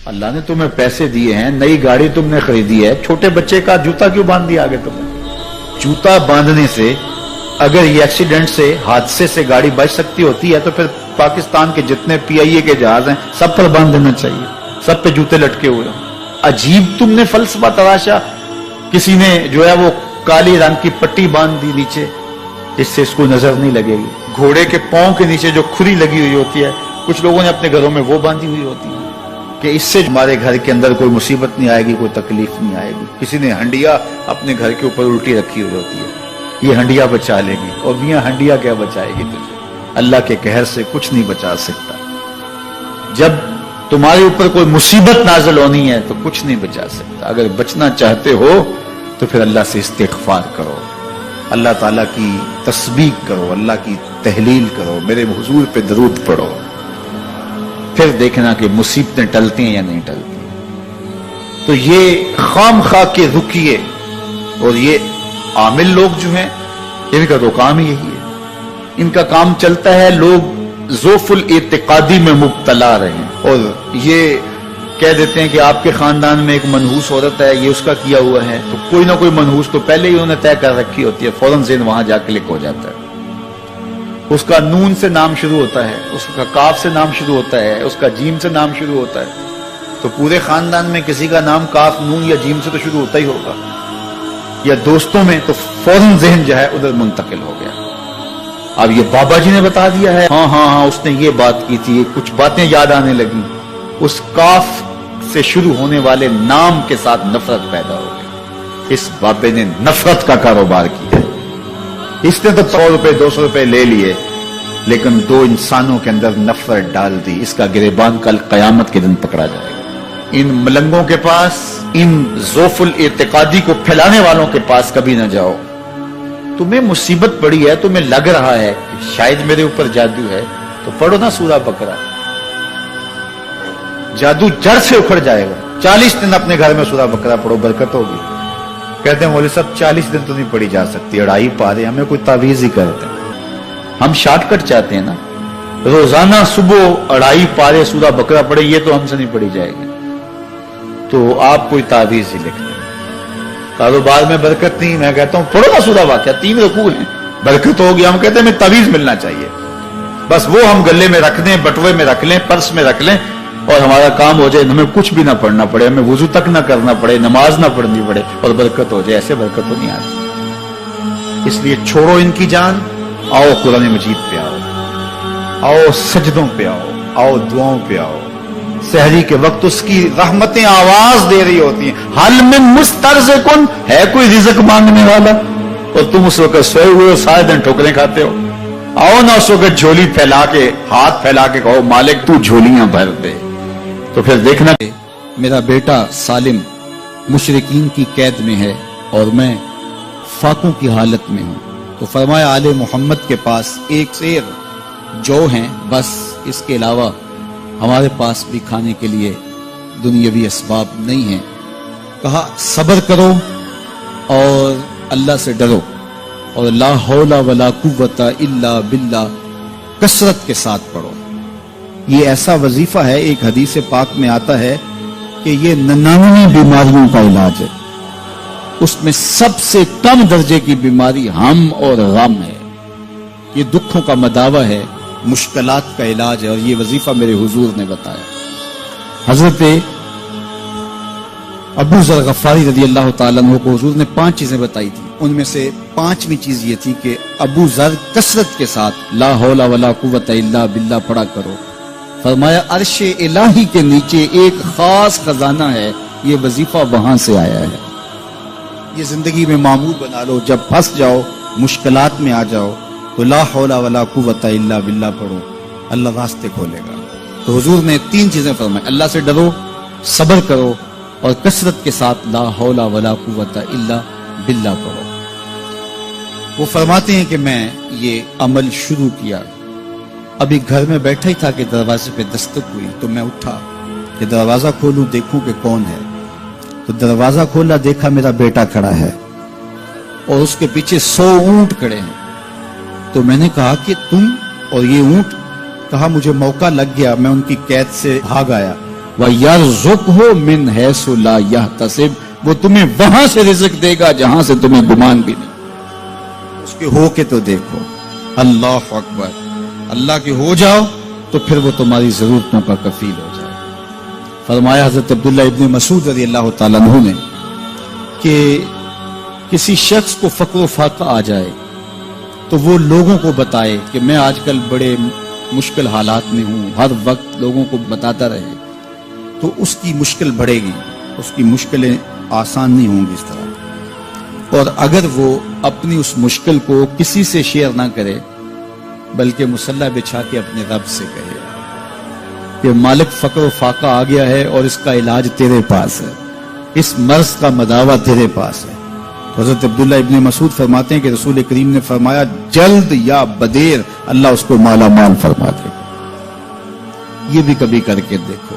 اللہ نے تمہیں پیسے دیے ہیں, نئی گاڑی تم نے خریدی ہے, چھوٹے بچے کا جوتا کیوں باندھ دیا آگے تمہیں؟ جوتا باندھنے سے اگر یہ ایکسیڈنٹ سے, حادثے سے گاڑی بچ سکتی ہوتی ہے تو پھر پاکستان کے جتنے پی آئی اے کے جہاز ہیں سب پر باندھ دینا چاہیے, سب پہ جوتے لٹکے ہوئے ہوں. عجیب تم نے فلسفہ تراشا. کسی نے جو ہے وہ کالی رنگ کی پٹی باندھ دی نیچے, اس سے اس کو نظر نہیں لگے گی. گھوڑے کے پاؤں کے نیچے جو کھری لگی ہوئی ہوتی ہے, کچھ لوگوں نے اپنے گھروں میں وہ باندھی ہوئی ہوتی ہے کہ اس سے ہمارے گھر کے اندر کوئی مصیبت نہیں آئے گی, کوئی تکلیف نہیں آئے گی. کسی نے ہنڈیا اپنے گھر کے اوپر الٹی رکھی ہوئی ہوتی ہے, یہ ہنڈیا بچا لے گی. اور میاں ہنڈیا کیا بچائے گی تجھے؟ اللہ کے قہر سے کچھ نہیں بچا سکتا. جب تمہارے اوپر کوئی مصیبت نازل ہونی ہے تو کچھ نہیں بچا سکتا. اگر بچنا چاہتے ہو تو پھر اللہ سے استغفار کرو, اللہ تعالیٰ کی تسبیح کرو, اللہ کی تحلیل کرو, میرے حضور پہ درود پڑھو, پھر دیکھنا کہ مصیبتیں ٹلتی ہیں یا نہیں ٹلتی. تو یہ خام خواہ کے رکیے, اور یہ عامل لوگ جو ہیں ان کا تو کام ہی یہی ہے. ان کا کام چلتا ہے لوگ ذوف الاعتقادی میں مبتلا رہے ہیں, اور یہ کہہ دیتے ہیں کہ آپ کے خاندان میں ایک منحوس عورت ہے, یہ اس کا کیا ہوا ہے, تو کوئی نہ کوئی منحوس تو پہلے ہی انہوں نے طے کر رکھی ہوتی ہے, فوراً ذہن وہاں جا کلک ہو جاتا ہے. اس کا نون سے نام شروع ہوتا ہے, اس کا کاف سے نام شروع ہوتا ہے, اس کا جیم سے نام شروع ہوتا ہے, تو پورے خاندان میں کسی کا نام کاف, نون یا جیم سے تو شروع ہوتا ہی ہوگا, یا دوستوں میں, تو فوراً ذہن جو ہے ادھر منتقل ہو گیا. اب یہ بابا جی نے بتا دیا ہے, ہاں ہاں ہاں اس نے یہ بات کی تھی, کچھ باتیں یاد آنے لگی. اس کاف سے شروع ہونے والے نام کے ساتھ نفرت پیدا ہو گئی. اس بابے نے نفرت کا کاروبار کیا. اس نے تو 100 روپے 200 روپے لے لیے, لیکن دو انسانوں کے اندر نفرت ڈال دی. اس کا گریبان کل قیامت کے دن پکڑا جائے گا. ان ملنگوں کے پاس, ان ذوف الاعتقادی کو پھیلانے والوں کے پاس کبھی نہ جاؤ. تمہیں مصیبت پڑی ہے, تمہیں لگ رہا ہے کہ شاید میرے اوپر جادو ہے, تو پڑھو نا سورہ بقرہ, جادو جڑ سے اکھڑ جائے گا. 40 دن اپنے گھر میں سورہ بقرہ پڑھو, برکت ہوگی. کہتے ہیں مولوی صاحب 40 دن تو نہیں پڑھی جا سکتی, 2.5 پارے, ہمیں کوئی تعویذ ہی کرتے ہیں. ہم شارٹ کٹ چاہتے ہیں نا, روزانہ صبح 2.5 پارے سورہ بقرہ پڑھے, یہ تو ہم سے نہیں پڑھی جائے گی. تو آپ کوئی تعویذ ہی لکھ دیں. کاروبار میں برکت نہیں, میں کہتا ہوں پڑھو نا سورہ واقعہ, 3 رکوع ہیں, برکت ہوگی. ہم کہتے ہیں ہمیں تعویذ ملنا چاہیے, بس وہ ہم گلے میں رکھ دیں, بٹوے میں رکھ لیں, پرس میں رکھ لیں, اور ہمارا کام ہو جائے, ہمیں کچھ بھی نہ پڑھنا پڑے, ہمیں وضو تک نہ کرنا پڑے, نماز نہ پڑھنی پڑے, اور برکت ہو جائے. ایسے برکت تو نہیں آتی. اس لیے چھوڑو ان کی جان, آؤ قرآن مجید پہ آؤ, آؤ سجدوں پہ آؤ, آؤ دعاؤں پہ آؤ. سحری کے وقت اس کی رحمتیں آواز دے رہی ہوتی ہیں, حل من مسترزقن, ہے کوئی رزق مانگنے والا, اور تم اس وقت سوئے ہوئے ہو, سارے دن ٹھوکریں کھاتے ہو. آؤ نا اس وقت جھولی پھیلا کے, ہاتھ پھیلا کے کہو مالک تو جھولیاں بھر دے. تو پھر دیکھنا, میرا بیٹا سالم مشرکین کی قید میں ہے اور میں فاقوں کی حالت میں ہوں. تو فرمایا آل محمد کے پاس ایک سیر جو ہیں, بس اس کے علاوہ ہمارے پاس بھی کھانے کے لیے دنیاوی اسباب نہیں ہیں. کہا صبر کرو اور اللہ سے ڈرو, اور لا حول ولا قوت الا باللہ کثرت کے ساتھ پڑھو. یہ ایسا وظیفہ ہے, ایک حدیث پاک میں آتا ہے کہ یہ 99 بیماریوں کا علاج ہے. اس میں سب سے کم درجے کی بیماری ہم اور غم ہے. یہ دکھوں کا مداوع ہے, مشکلات کا علاج ہے, اور یہ وظیفہ میرے حضور نے بتایا. حضرت ابو ذر غفاری رضی اللہ تعالیٰ عنہ کو حضور نے 5 چیزیں بتائی تھی. ان میں سے 5ویں چیز یہ تھی کہ ابو ذر کثرت کے ساتھ لا حول ولا قوت الا باللہ پڑھا کرو. فرمایا عرش الہی کے نیچے ایک خاص خزانہ ہے, یہ وظیفہ وہاں سے آیا ہے. یہ زندگی میں معمول بنا لو, جب پھنس جاؤ, مشکلات میں آ جاؤ, تو لا حول ولا قوت الا باللہ پڑھو, اللہ راستے کھولے گا. تو حضور نے 3 چیزیں فرمائی, اللہ سے ڈرو, صبر کرو, اور کثرت کے ساتھ لا حول ولا قوت الا باللہ پڑھو. وہ فرماتے ہیں کہ میں یہ عمل شروع کیا, ابھی گھر میں بیٹھا ہی تھا کہ دروازے پہ دستک ہوئی, تو میں اٹھا کہ دروازہ کھولوں دیکھوں کہ کون ہے. تو دروازہ کھولا, دیکھا میرا بیٹا کھڑا ہے اور اس کے پیچھے 100 اونٹ کھڑے ہیں. تو میں نے کہا کہ تم اور یہ اونٹ؟ کہا مجھے موقع لگ گیا, میں ان کی قید سے بھاگ آیا. وَيَرْزُقْهُ مِنْ حَيْثُ لَا يَحْتَسِبُ، وہ تمہیں وہاں سے رزق دے گا جہاں سے تمہیں گمان بھی نہیں۔ اس کے ہو کے تو دیکھو، اللہ اکبر، اللہ کے ہو جاؤ تو پھر وہ تمہاری ضرورتوں کا کفیل ہو جائے۔ فرمایا حضرت عبداللہ ابن مسعود رضی اللہ تعالیٰ عنہ نے کہ کسی شخص کو فقر و فاقہ آ جائے تو وہ لوگوں کو بتائے کہ میں آج کل بڑے مشکل حالات میں ہوں، ہر وقت لوگوں کو بتاتا رہے تو اس کی مشکل بڑھے گی، اس کی مشکلیں آسان نہیں ہوں گی اس طرح۔ اور اگر وہ اپنی اس مشکل کو کسی سے شیئر نہ کرے بلکہ مصلی بچھا کے اپنے رب سے کہے کہ مالک فقر و فاقہ آ گیا ہے اور اس کا علاج تیرے پاس ہے، اس مرض کا مداوع تیرے پاس ہے۔ حضرت عبداللہ ابن مسعود فرماتے ہیں کہ رسول کریم نے فرمایا جلد یا بدیر اللہ اس کو مالا مال فرما دے گا۔ یہ بھی کبھی کر کے دیکھو،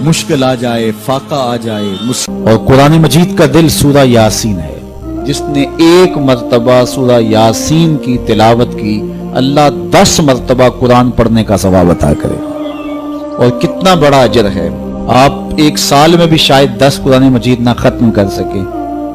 مشکل آ جائے، فاقہ آ جائے۔ اور قرآن مجید کا دل سورہ یاسین ہے، جس نے ایک مرتبہ سورہ یاسین کی تلاوت کی اللہ 10 مرتبہ قرآن پڑھنے کا ثواب عطا کرے۔ اور کتنا بڑا اجر ہے، آپ ایک سال میں بھی شاید 10 قرآن مجید نہ ختم کر سکیں،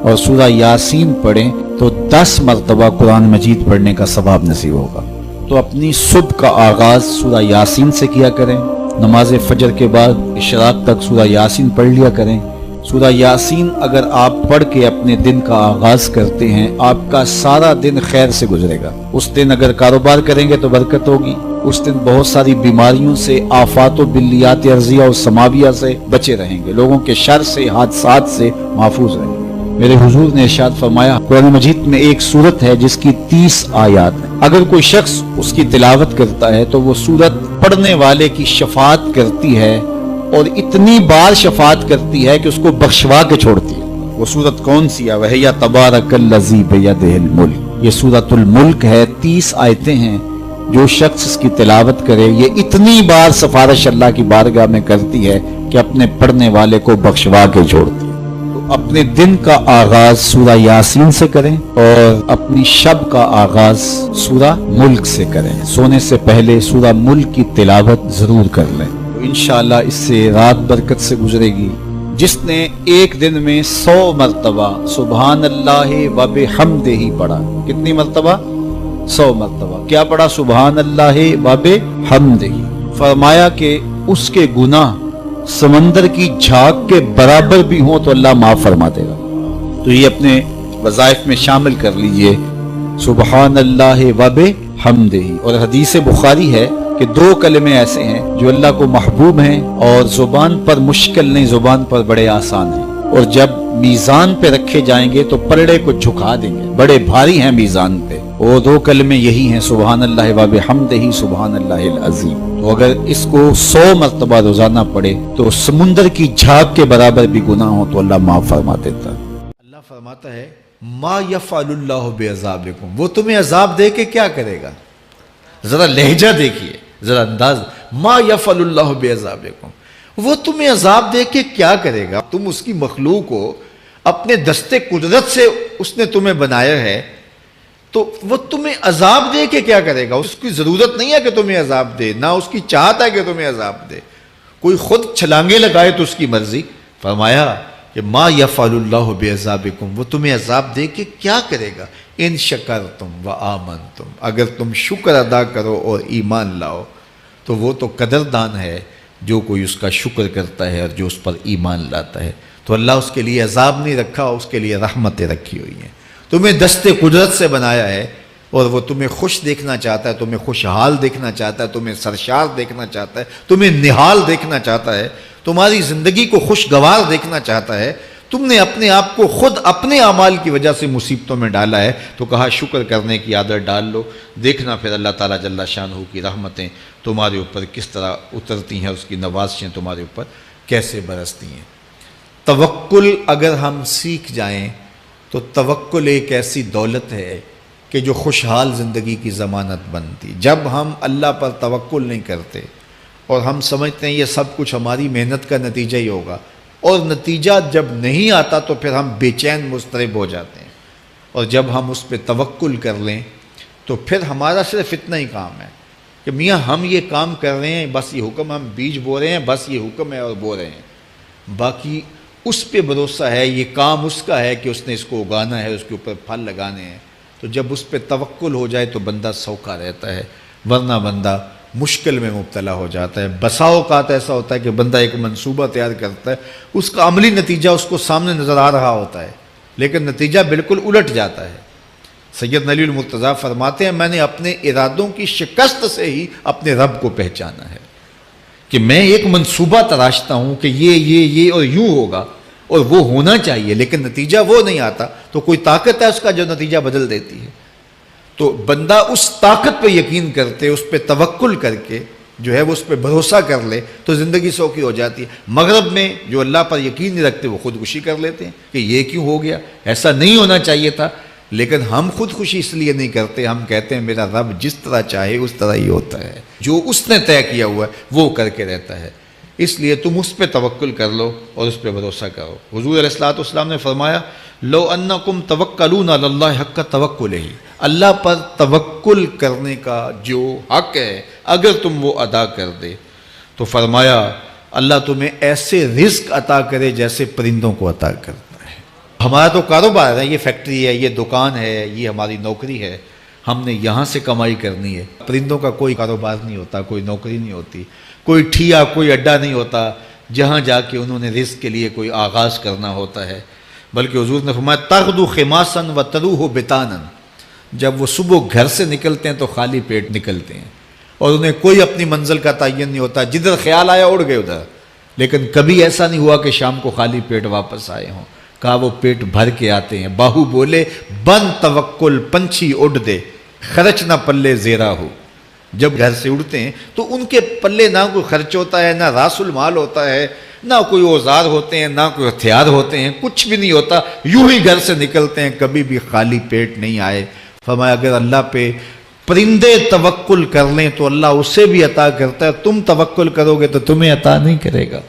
اور سورہ یاسین پڑھیں تو 10 مرتبہ قرآن مجید پڑھنے کا ثواب نصیب ہوگا۔ تو اپنی صبح کا آغاز سورہ یاسین سے کیا کریں، نماز فجر کے بعد اشراق تک سورہ یاسین پڑھ لیا کریں۔ سورہ یاسین اگر آپ پڑھ کے اپنے دن کا آغاز کرتے ہیں، آپ کا سارا دن خیر سے گزرے گا۔ اس دن اگر کاروبار کریں گے تو برکت ہوگی، اس دن بہت ساری بیماریوں سے، آفات و بلیات ارضیہ اور سماویہ سے بچے رہیں گے، لوگوں کے شر سے، حادثات سے محفوظ رہیں گے۔ میرے حضور نے ارشاد فرمایا قرآن مجید میں ایک سورت ہے جس کی 30 آیات ہیں، اگر کوئی شخص اس کی تلاوت کرتا ہے تو وہ سورت پڑھنے والے کی شفاعت کرتی ہے، اور اتنی بار شفاعت کرتی ہے کہ اس کو بخشوا کے چھوڑتی ہے۔ وہ سورت کون سی ہے؟ وَهِيَ تَبَارَكَ الَّذِي بِيَدِهِ الْمُلْكُ، یہ سورۃ الملک ہے، 30 آیتیں ہیں۔ جو شخص اس کی تلاوت کرے یہ اتنی بار سفارش اللہ کی بارگاہ میں کرتی ہے کہ اپنے پڑھنے والے کو بخشوا کے چھوڑتی ہے۔ تو اپنے دن کا آغاز سورہ یاسین سے کریں اور اپنی شب کا آغاز سورہ ملک سے کریں۔ سونے سے پہلے سورہ ملک کی تلاوت ضرور کر لیں، تو انشاءاللہ اس سے رات برکت سے گزرے گی۔ جس نے ایک دن میں 100 مرتبہ سبحان اللہ و بحمدہ پڑھا، کتنی مرتبہ؟ 100 مرتبہ کیا پڑھا؟ سبحان اللہ و بحمدہ، فرمایا کہ اس کے گناہ سمندر کی جھاگ کے برابر بھی ہوں تو اللہ معاف فرما دے گا۔ تو یہ اپنے وظائف میں شامل کر لیجئے، سبحان اللہ و بحمدہ۔ اور حدیث بخاری ہے کہ 2 کلمے ایسے ہیں جو اللہ کو محبوب ہیں اور زبان پر مشکل نہیں، زبان پر بڑے آسان ہیں، اور جب میزان پہ رکھے جائیں گے تو پلڑے کو جھکا دیں گے، بڑے بھاری ہیں میزان پہ۔ وہ 2 کلمے یہی ہیں، سبحان اللہ و بحمدہ، سبحان اللہ العظیم۔ تو اگر اس کو 100 مرتبہ روزانہ پڑھے تو سمندر کی جھاگ کے برابر بھی گناہ ہو تو اللہ معاف فرما دیتا ہے۔ اللہ فرماتا ہے ما یفعل اللہ بعذابکم، وہ تمہیں عذاب دے کے کیا کرے گا؟ ذرا لہجہ دیکھیے، ذرا انداز، ما یفعل اللہ بعذابکم، وہ تمہیں عذاب دے کے کیا کرے گا؟ تم اس کی مخلوق ہو، اپنے دستے قدرت سے اس نے تمہیں بنایا ہے، تو وہ تمہیں عذاب دے کے کیا کرے گا؟ اس کی ضرورت نہیں ہے کہ تمہیں عذاب دے، نہ اس کی چاہت ہے کہ تمہیں عذاب دے، کوئی خود چھلانگے لگائے تو اس کی مرضی۔ فرمایا کہ ما یفعل اللہ بعذابکم، وہ تمہیں عذاب دے کے کیا کرے گا؟ ان شکرتم و آمنتم، اگر تم شکر ادا کرو اور ایمان لاؤ تو وہ تو قدردان ہے جو کوئی اس کا شکر کرتا ہے اور جو اس پر ایمان لاتا ہے۔ تو اللہ اس کے لیے عذاب نہیں رکھا، اس کے لیے رحمتیں رکھی ہوئی ہیں۔ تمہیں دستے قدرت سے بنایا ہے اور وہ تمہیں خوش دیکھنا چاہتا ہے، تمہیں خوشحال دیکھنا چاہتا ہے، تمہیں سرشار دیکھنا چاہتا ہے، تمہیں نہال دیکھنا چاہتا ہے، تمہاری زندگی کو خوشگوار دیکھنا چاہتا ہے۔ تم نے اپنے آپ کو خود اپنے اعمال کی وجہ سے مصیبتوں میں ڈالا ہے، تو کہا شکر کرنے کی عادت ڈال لو، دیکھنا پھر اللہ تعالیٰ جل شانہ کی رحمتیں تمہارے اوپر کس طرح اترتی ہیں، اس کی نوازشیں تمہارے اوپر کیسے برستی ہیں۔ توکل اگر ہم سیکھ جائیں تو توکل ایک ایسی دولت ہے کہ جو خوشحال زندگی کی ضمانت بنتی۔ جب ہم اللہ پر توکل نہیں کرتے اور ہم سمجھتے ہیں یہ سب کچھ ہماری محنت کا نتیجہ ہی ہوگا، اور نتیجہ جب نہیں آتا تو پھر ہم بے چین مضطرب ہو جاتے ہیں، اور جب ہم اس پہ توکل کر لیں تو پھر ہمارا صرف اتنا ہی کام ہے کہ میاں ہم یہ کام کر رہے ہیں، بس یہ حکم، ہم بیج بو رہے ہیں، بس یہ حکم ہے اور بو رہے ہیں، باقی اس پہ بھروسہ ہے، یہ کام اس کا ہے کہ اس نے اس کو اگانا ہے، اس کے اوپر پھل لگانے ہیں۔ تو جب اس پہ توکل ہو جائے تو بندہ سوکھا رہتا ہے، ورنہ بندہ مشکل میں مبتلا ہو جاتا ہے۔ بسا اوقات ایسا ہوتا ہے کہ بندہ ایک منصوبہ تیار کرتا ہے، اس کا عملی نتیجہ اس کو سامنے نظر آ رہا ہوتا ہے، لیکن نتیجہ بالکل الٹ جاتا ہے۔ سید علی المرتضیٰ فرماتے ہیں، میں نے اپنے ارادوں کی شکست سے ہی اپنے رب کو پہچانا ہے، کہ میں ایک منصوبہ تراشتا ہوں کہ یہ اور یوں ہوگا اور وہ ہونا چاہیے، لیکن نتیجہ وہ نہیں آتا، تو کوئی طاقت ہے اس کا جو نتیجہ بدل دیتی ہے۔ تو بندہ اس طاقت پہ یقین کرتے، اس پہ توکل کر کے جو ہے وہ اس پہ بھروسہ کر لے تو زندگی سوکھی ہو جاتی ہے۔ مغرب میں جو اللہ پر یقین نہیں رکھتے وہ خودکشی کر لیتے ہیں کہ یہ کیوں ہو گیا، ایسا نہیں ہونا چاہیے تھا، لیکن ہم خودکشی اس لیے نہیں کرتے، ہم کہتے ہیں میرا رب جس طرح چاہے اس طرح ہی ہوتا ہے، جو اس نے طے کیا ہوا ہے وہ کر کے رہتا ہے، اس لیے تم اس پہ توکل کر لو اور اس پہ بھروسہ کرو۔ حضور علیہ الصلوۃ والسلام نے فرمایا، لو انکم توکلون علی اللہ حق توکلہ، اللہ پر توکل کرنے کا جو حق ہے اگر تم وہ ادا کر دے تو فرمایا اللہ تمہیں ایسے رزق عطا کرے جیسے پرندوں کو عطا کرتا ہے۔ ہمارا تو کاروبار ہے، یہ فیکٹری ہے، یہ دکان ہے، یہ ہماری نوکری ہے، ہم نے یہاں سے کمائی کرنی ہے۔ پرندوں کا کوئی کاروبار نہیں ہوتا، کوئی نوکری نہیں ہوتی، کوئی ٹھیا، کوئی اڈا نہیں ہوتا جہاں جا کے انہوں نے رزق کے لیے کوئی آغاز کرنا ہوتا ہے، بلکہ حضور نے فرمایا تغدو خماسا وتروح بطانا، جب وہ صبح گھر سے نکلتے ہیں تو خالی پیٹ نکلتے ہیں اور انہیں کوئی اپنی منزل کا تعین نہیں ہوتا، جدھر خیال آیا اڑ گئے ادھر، لیکن کبھی ایسا نہیں ہوا کہ شام کو خالی پیٹ واپس آئے ہوں، کہا وہ پیٹ بھر کے آتے ہیں۔ باہو بولے بن توکل پنچھی اڑ دے، خرچ نہ پلے زیرا ہو، جب گھر سے اڑتے ہیں تو ان کے پلے نہ کوئی خرچ ہوتا ہے، نہ راس المال ہوتا ہے، نہ کوئی اوزار ہوتے ہیں، نہ کوئی ہتھیار ہوتے ہیں، کچھ بھی نہیں ہوتا، یوں ہی گھر سے نکلتے ہیں، کبھی بھی خالی پیٹ نہیں آئے۔ فرمایا اگر اللہ پہ پرندے توکل کر لیں تو اللہ اسے بھی عطا کرتا ہے، تم توکل کرو گے تو تمہیں عطا نہیں کرے گا۔